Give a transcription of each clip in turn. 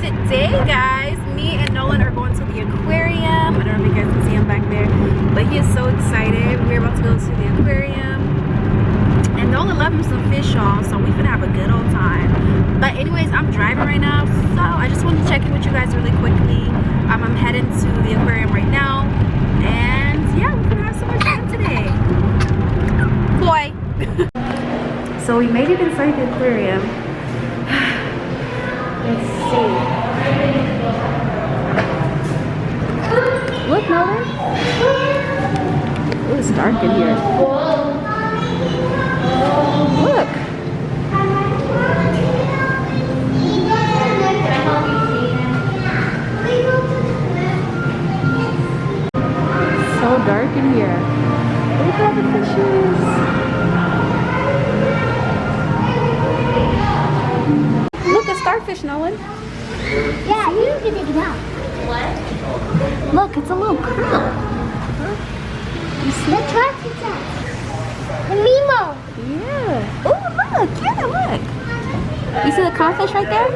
today, guys, me and Nolan are going to the aquarium. I don't know if you guys can see him back there, but he is so excited. We're about to go to the aquarium. And Nolan left him some fish, y'all, so we're gonna have a good old time. But anyways, I'm driving right now, so I just wanted to check in with you guys really quickly. I'm heading to the aquarium right now, and yeah, we're gonna have so much fun today. Boy. So we made it inside the aquarium. Let's see. Look, Nolan. Ooh, it's dark in here. Look. So dark in here. Look at the fishes. Look, a starfish, Nolan. Yeah, you can take it out. What? Look, it's a little pearl. You see The truck is that. The Nemo. Yeah. Oh, look. Yeah, look. You see the clownfish right there?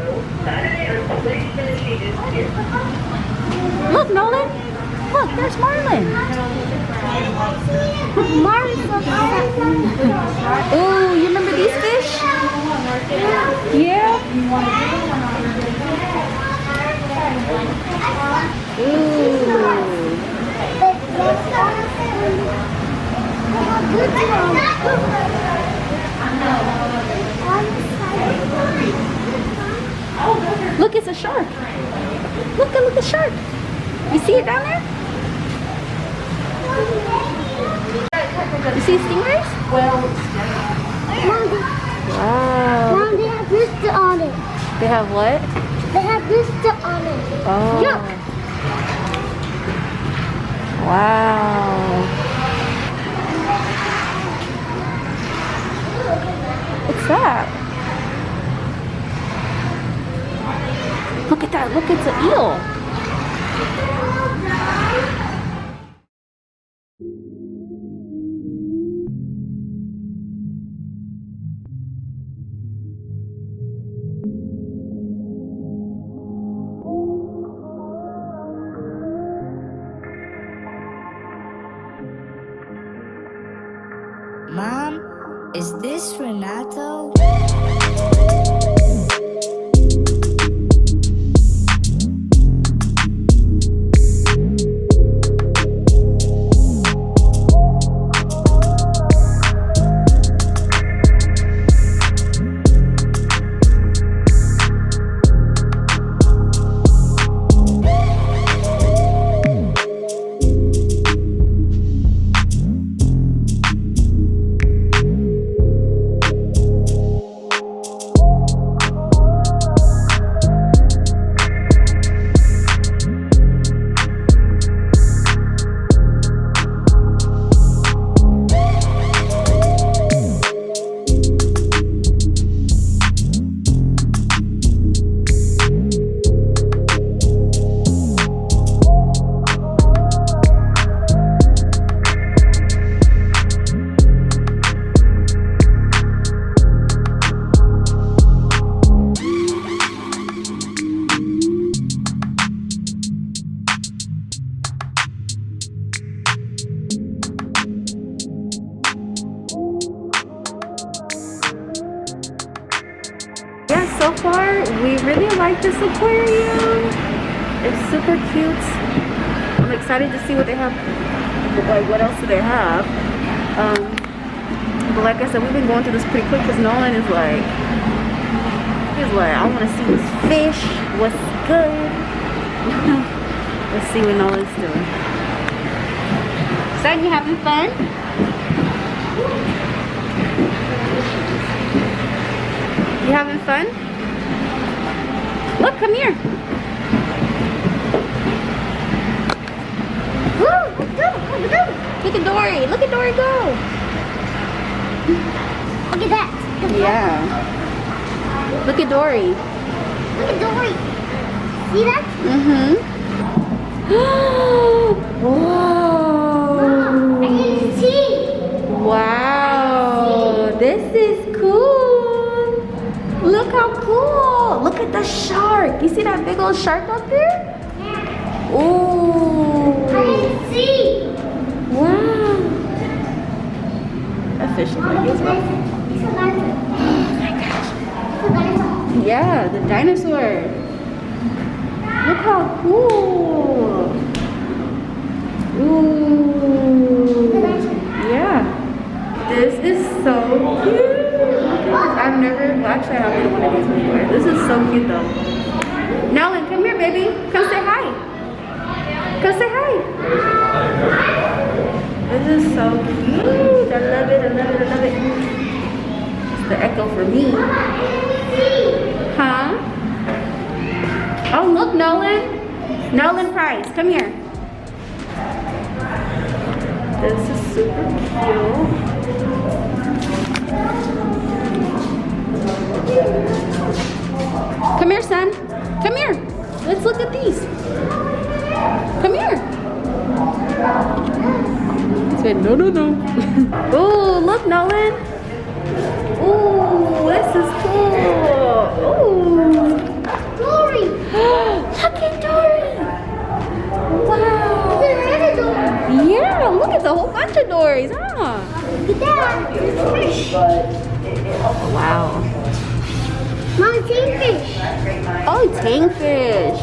Look, Nolan. Look, there's Marlin. Marlin's so cute. Oh, you remember these fish? Yeah? Look, it's a shark. Look a shark. You see it down there? You see stingrays? Wow. Mom, they have blister on it. They have what? They have blister on it. Oh. Look. Wow. What's that? Look at that. Look, it's an eel. Mom, is this Renato? So far, we really like this aquarium. It's super cute. I'm excited to see what they have. Like, what else do they have? But like I said, we've been going through this pretty quick because Nolan is like, he's like, I want to see this fish. What's good? Let's see what Nolan's doing. Son, you having fun? You having fun? Look, come here. Woo, let's go. Look at Dory. Look at Dory go. Look at that. Yeah. Look at Dory. Look at Dory. See that? Mm-hmm. Whoa. I can see. Wow. This is cool. Look how cool. Look at the shark. Look, you see that big old shark up there? Ooh. I didn't see. Wow. That fish is like this one. It's a dinosaur. Oh my gosh. It's a dinosaur. Yeah, the dinosaur. Look how cool. Ooh. Yeah. This is so cute. I've never, well, actually I haven't been one of these before. This is so cute though. Nolan, come here, baby. Come say hi. Come say hi. This is so cute. I love it, I love it, I love it. It's the echo for me. Huh? Oh, look, Nolan. Nolan Price, come here. This is super cute. Come here, son. Come here. Let's look at these. Come here. He said, no, no, no. Ooh, look, Nolan. Ooh, this is cool. Ooh. Dory. Look at Dory. Wow. There's another Dory. Yeah, look, it's a whole bunch of Dories, huh? Look at that. There's fish. Wow. Mommy, fish. Oh, tankfish.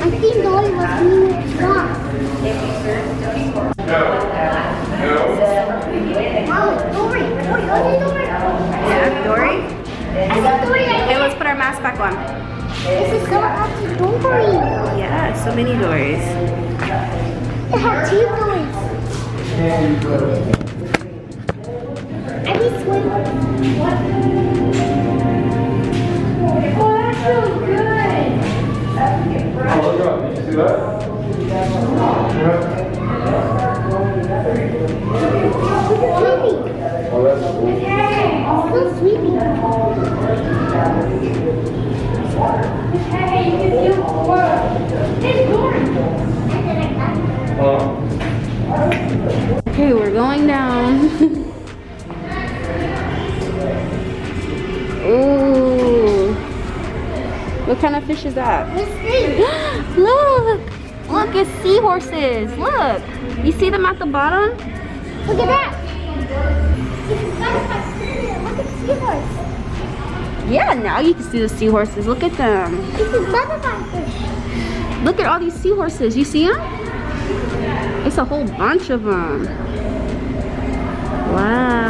I think Dory was being gone. Mommy, Dory. Dory, Dory. Yeah, Dory. I saw Dory right Okay, there. let's put our mask back on. This is so happy Dory. Yeah, so many Dories. They have 2 Dories. I be swimming. Oh, that's really good. Oh, look up. Did you see that? Sweeping. Oh, that's cool. Still sweeping. Hey, you can do more. It's Dory. Okay, we're going down. Ooh. What kind of fish is that? Let's see. Look! Look, it's seahorses. Look. You see them at the bottom? Look at that. Look at the seahorse. Yeah, now you can see the seahorses. Look at them. This is butterfly fish. Look at all these seahorses. You see them? It's a whole bunch of them. Wow.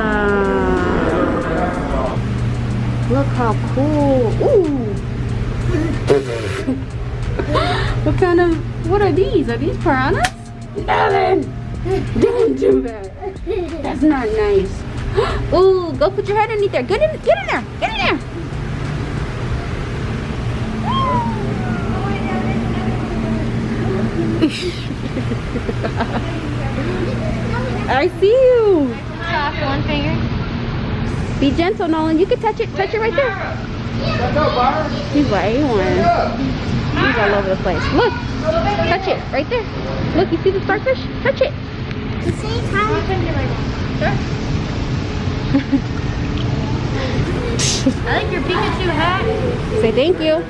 Look how cool. Ooh. What are these? Are these piranhas? Nothing. Don't do that. That's not nice. Ooh, go put your head underneath there. Get in there. Get in there. I see you. Soft one finger. Be gentle, Nolan. You can touch it. Touch it right there. He's like, he's all over the place. Look. Touch it. Right there. Look, you see the starfish? Touch it. The same time. I like your Pikachu hat. Say thank you.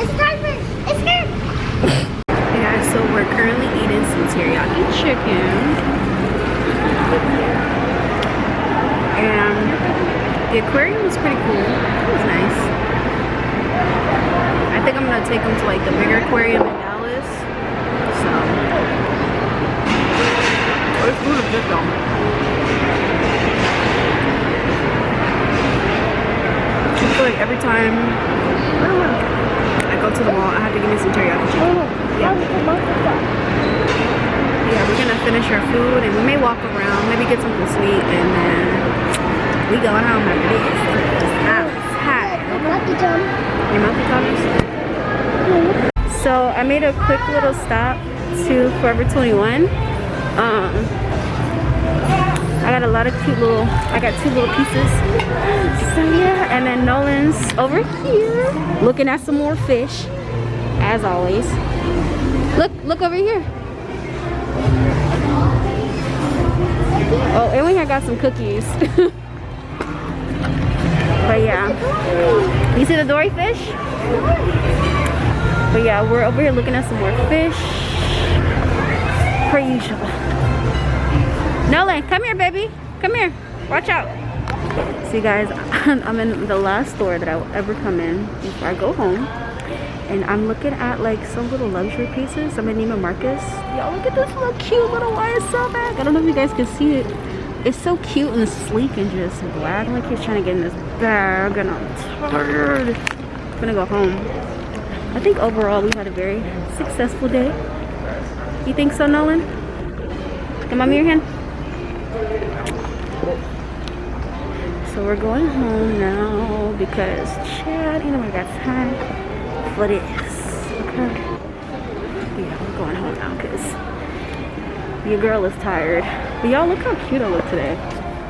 It's starfish. It's here. Hey guys, so we're currently eating some teriyaki chicken. And the aquarium was pretty cool. It was nice. I think I'm gonna take them to like the bigger aquarium in Dallas. So it's food is good though. I feel like every time I go to the mall, I have to give me some teriyaki chicken. Yeah. Yeah, we're gonna finish our food and we may walk around, maybe get something sweet, and then we going home after this. I'm hot. Your mouth is So I made a quick little stop to Forever 21. I got a lot of cute little, I got 2 little pieces. So yeah, and then Nolan's over here looking at some more fish, as always. Look over here. Oh, and we got some cookies. But yeah. see the dory fish? But yeah, we're over here looking at some more fish. Per usual. Nolan, come here, baby. Come here. Watch out. See, guys, I'm in the last store that I will ever come in before I go home. And I'm looking at like some little luxury pieces. I'm in Neiman Marcus. Y'all, look at this little cute little YSL bag. I don't know if you guys can see it. It's so cute and sleek and just black. I'm like, he's trying to get in this bag and I'm tired. I'm gonna go home. I think overall we had a very successful day. You think so, Nolan? Come on, your hand. So we're going home now because Chad, you know, we got time for this. Okay. Yeah, we're going home now because your girl is tired. But y'all, look how cute I look today.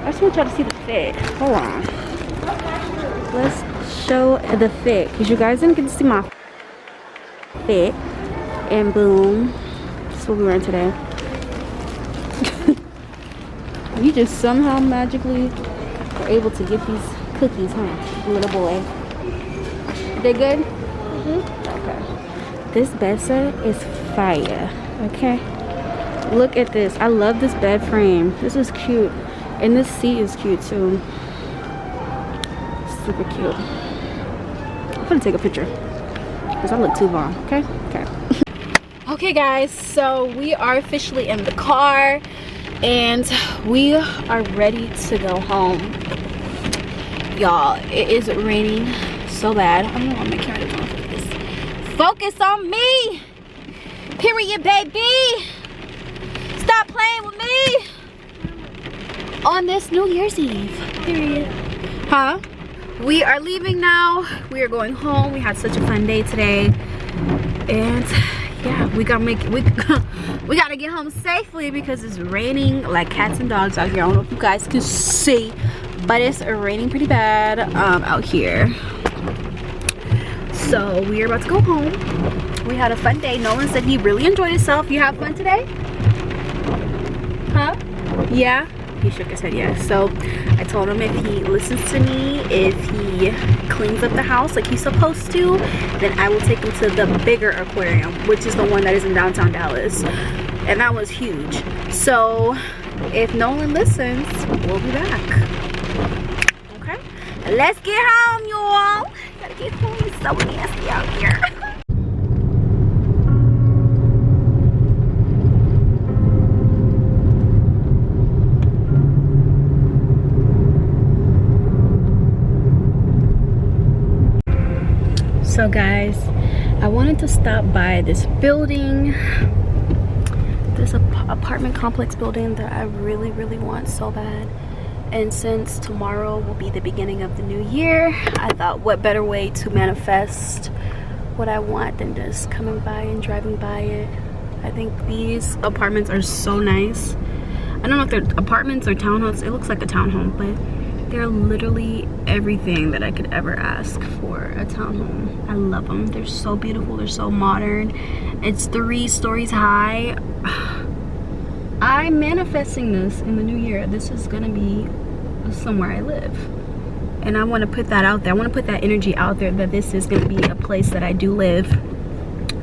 I just want y'all to see the fit. Hold on. Let's show the fit because you guys didn't get to see my fit. And boom. That's what we're wearing today. You just somehow magically were able to get these cookies, huh? Little boy. They good? Okay. This bed set is fire. Okay. Look at this. I love this bed frame. This is cute. And this seat is cute too. Super cute. I'm gonna take a picture because I look too long. Okay? Okay. Okay, guys. So we are officially in the car and we are ready to go home. Y'all, it is raining so bad. I don't want my camera to focus. Focus on me! Period, baby! Stop playing with me! On this New Year's Eve. Period. Huh? We are leaving now. We are going home. We had such a fun day today. And yeah, we gotta make it. We gotta get home safely because it's raining like cats and dogs out here. I don't know if you guys can see, but it's raining pretty bad out here. So we are about to go home. We had a fun day. Nolan said he really enjoyed himself. You have fun today? Huh? Yeah? He shook his head yes. So I told him if he listens to me, if he cleans up the house like he's supposed to, then I will take him to the bigger aquarium, which is the one that is in downtown Dallas. And that was huge. So if Nolan listens, we'll be back. Okay? Let's get home, y'all. Gotta get home. It's so nasty out here. So guys, I wanted to stop by this building, this apartment complex building that I really want so bad. And since tomorrow will be the beginning of the new year, I thought what better way to manifest what I want than just coming by and driving by it. I think these apartments are so nice. I don't know if they're apartments or townhomes. It looks like a townhome, but they're literally everything that I could ever ask for a townhome. I love them. They're so beautiful. They're so modern. It's 3 stories high. I'm manifesting this in the new year. This is gonna be somewhere I live. And I want to put that out there. I want to put that energy out there that this is gonna be a place that I do live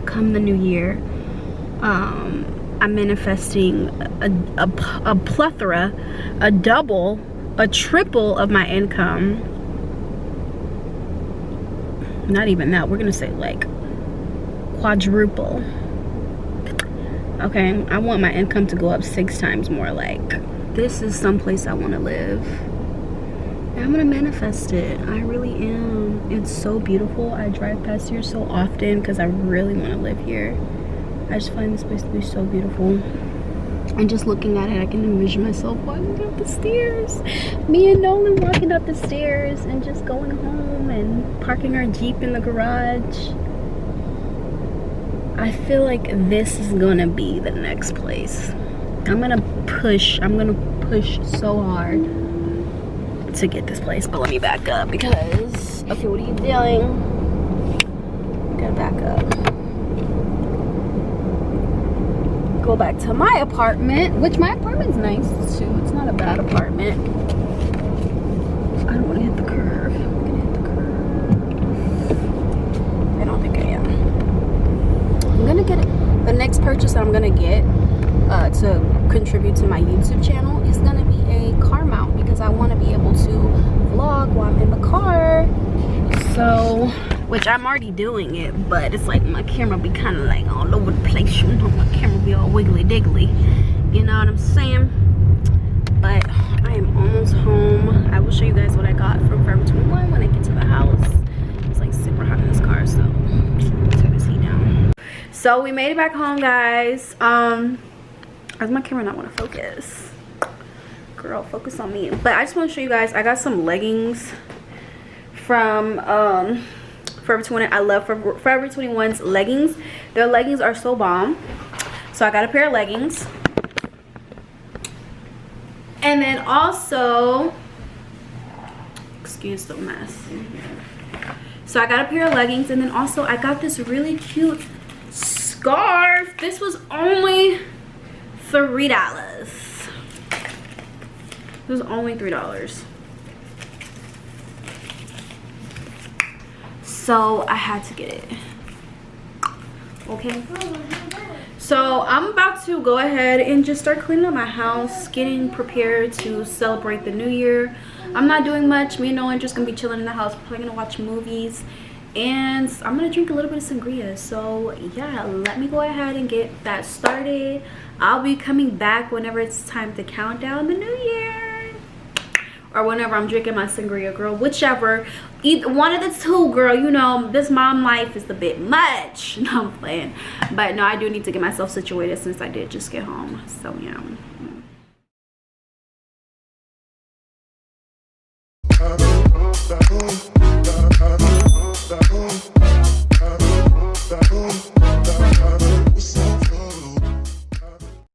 come the new year. I'm manifesting a plethora, a double, a triple of my income. Not even that, we're gonna say like quadruple. Okay, I want my income to go up 6 times more. Like, this is someplace I want to live. And I'm gonna manifest it. I really am. It's so beautiful. I drive past here so often because I really want to live here. I just find this place to be so beautiful. And just looking at it, I can envision myself walking up the stairs. Me and Nolan walking up the stairs and just going home and parking our Jeep in the garage. I feel like this is gonna be the next place. I'm gonna push so hard to get this place. But let me back up because, okay, what are you doing? You gotta back up. Go back to my apartment, which my apartment's nice too. It's not a bad apartment. I don't want to hit the curve. I'm gonna hit the curve. to contribute to my YouTube channel is gonna be a car mount, because I want to be able to vlog while I'm in the car. So, which I'm already doing it, but it's like my camera be kind of like all over the place. You know, my camera be all wiggly diggly. You know what I'm saying? But I am almost home. I will show you guys what I got from Forever 21 when I get to the house. It's like super hot in this car, so let's turn this heat down. So we made it back home, guys. Does my camera not want to focus? Girl, focus on me. But I just want to show you guys, I got some leggings from Forever 21. I love Forever 21's leggings. Their leggings are so bomb. So I got a pair of leggings. And then also, excuse the mess. So I got a pair of leggings, and then also I got this really cute scarf. This was only $3. This was only $3. So I had to get it. Okay. So I'm about to go ahead and just start cleaning up my house, getting prepared to celebrate the new year. I'm not doing much. Me and Nolan just gonna be chilling in the house. We're probably gonna watch movies, and I'm gonna drink a little bit of sangria. So yeah, let me go ahead and get that started. I'll be coming back whenever it's time to count down the new year, or whenever I'm drinking my sangria, girl. Whichever, either one of the two, girl. You know, this mom life is a bit much. No, I'm playing. But no, I do need to get myself situated since I did just get home. So yeah.